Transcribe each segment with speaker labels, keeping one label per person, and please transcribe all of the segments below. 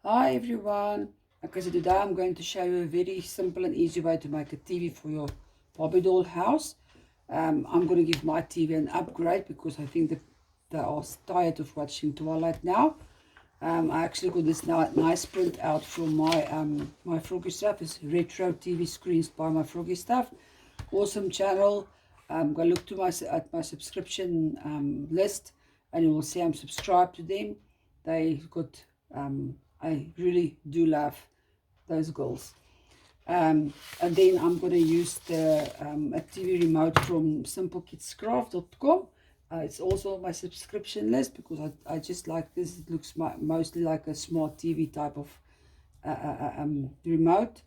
Speaker 1: Hi everyone. Okay, so today I'm going to show you a very simple and easy way to make a TV for your Barbie doll house. I'm going to give my TV an upgrade because I think that they are tired of watching Twilight now. I actually got this nice print out from my Froggy Stuff. It's retro TV screens by my Froggy Stuff. Awesome channel. Go look to at my subscription list, and you will see I'm subscribed to them. They got I really do love those girls. And then I'm going to use a TV remote from simplekidscraft.com. It's also on my subscription list because I just like this. It looks mostly like a smart TV type of remote.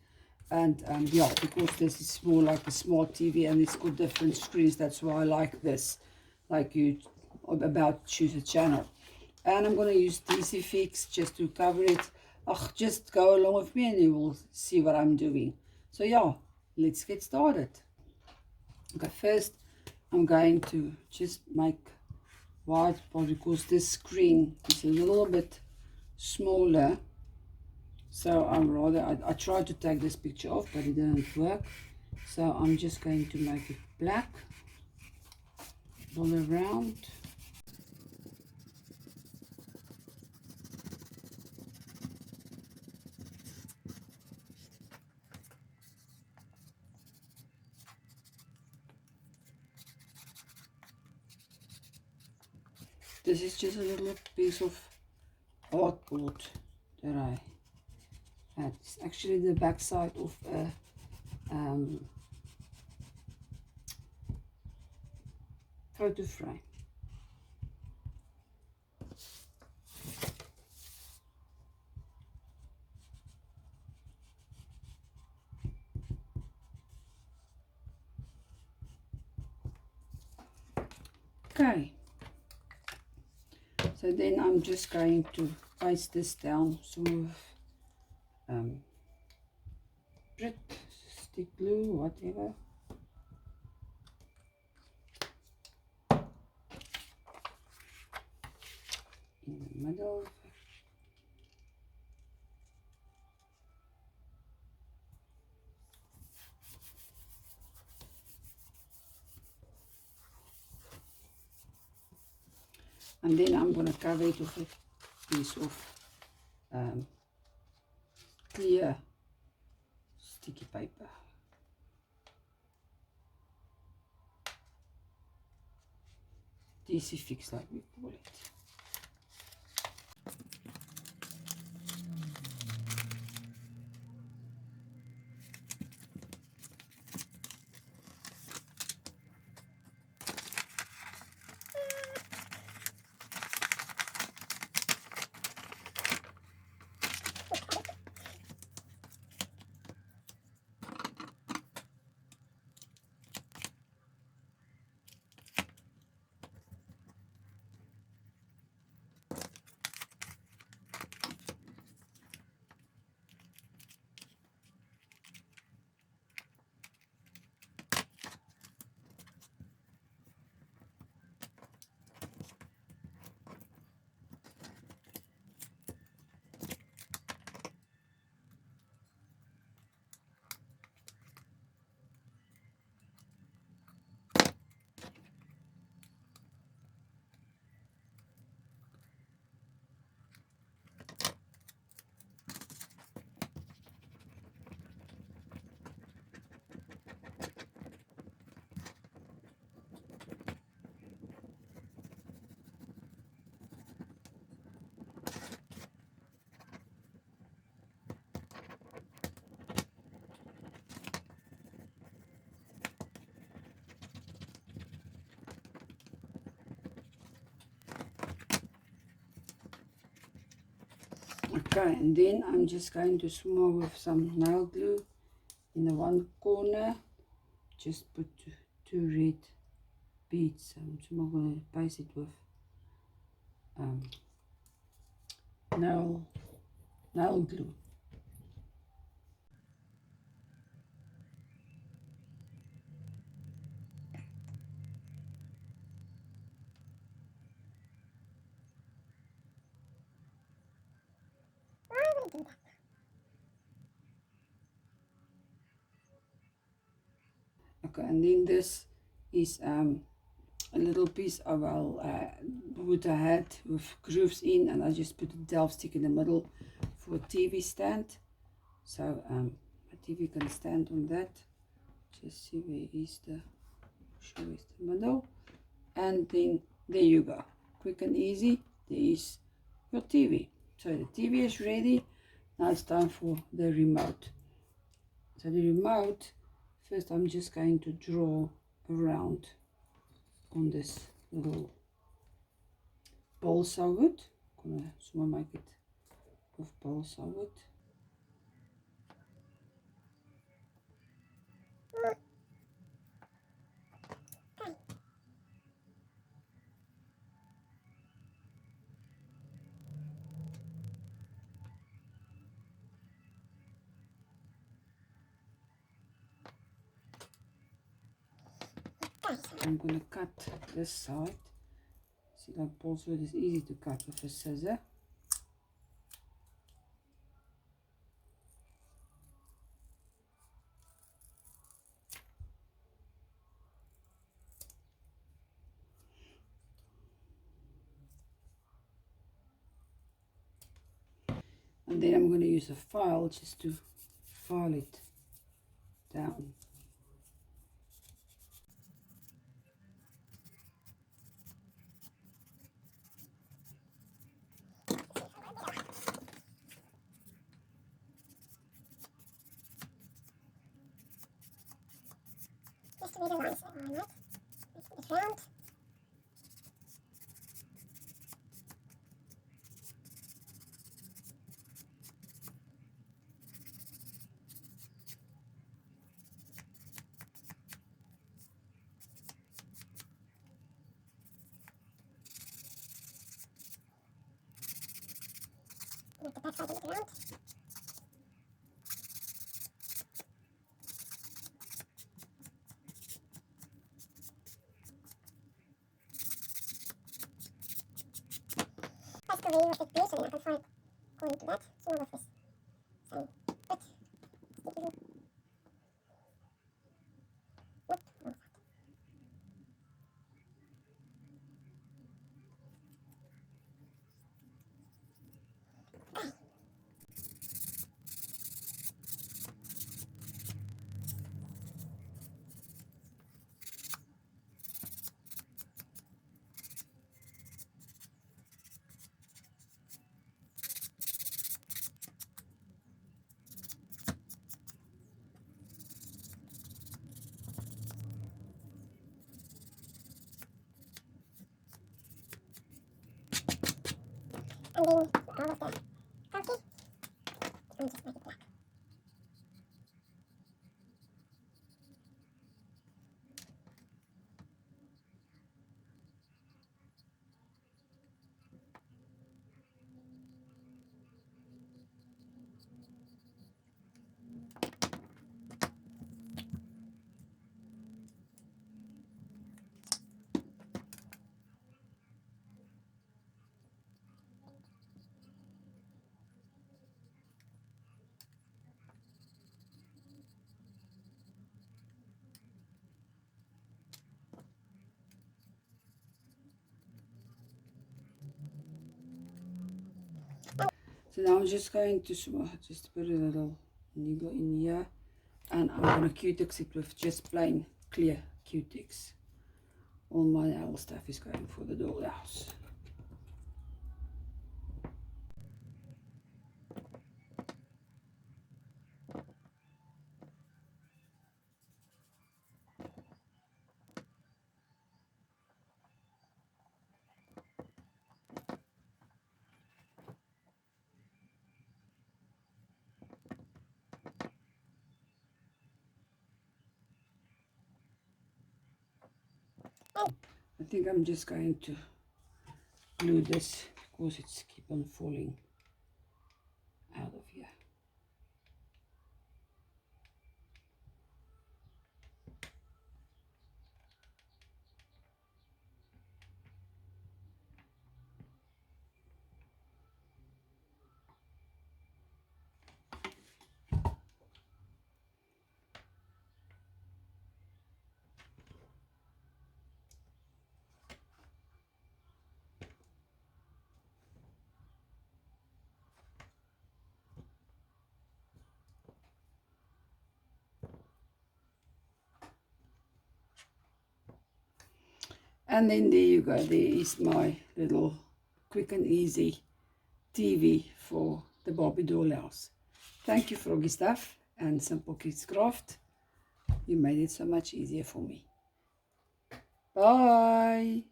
Speaker 1: And yeah, because this is more like a smart TV and it's got different screens. That's why I like this. Like you about to choose a channel. And I'm going to use DC Fix just to cover it. Just go along with me and you will see what I'm doing. So yeah, let's get started. Okay, first I'm going to just make white because this screen is a little bit smaller. So I tried to take this picture off, but it didn't work. So I'm just going to make it black all around. This is just a little piece of cardboard that I had. It's actually the back side of a photo frame. Okay, so then I'm just going to paste this down some of Grit, stick glue, whatever. In the middle. And then I'm going to cover it with a piece of clear sticky paper. DC Fix, like we call it. Okay, and then I'm just going to smooth with some nail glue in the one corner. Just put two red beads. I'm going to paste it with nail glue. Okay, and then this is a little piece of wood I had with grooves in, and I just put a delf stick in the middle for a TV stand. So my TV can stand on that. Just see where is the middle, and then there you go, quick and easy. There is your TV. So the TV is ready. Now it's time for the remote. So the remote, first I'm just going to draw around on this little balsa wood. I'm gonna someone make it of balsa wood. I'm gonna cut this side. See, like balsa wood is easy to cut with a scissor. And then I'm going to use a file just to file it down.
Speaker 2: Just to be the lines that are not. Let's put it round. Make the back side a bit round. Basically, with this piece, and I can find going to that, small of this. So, but sticky glue. Nope, wrong side. And then all of the coffee, and just make it black.
Speaker 1: So now I'm just going to just put a little needle in here, and I'm going to Q-Tix it with just plain clear Q-Tix. All my nail stuff is going for the dollhouse. I think I'm just going to glue this because it's keep on falling out of here. And then there you go. There is my little quick and easy TV for the Barbie dollhouse. Thank you, Froggy Stuff and Simple Kids Craft. You made it so much easier for me. Bye.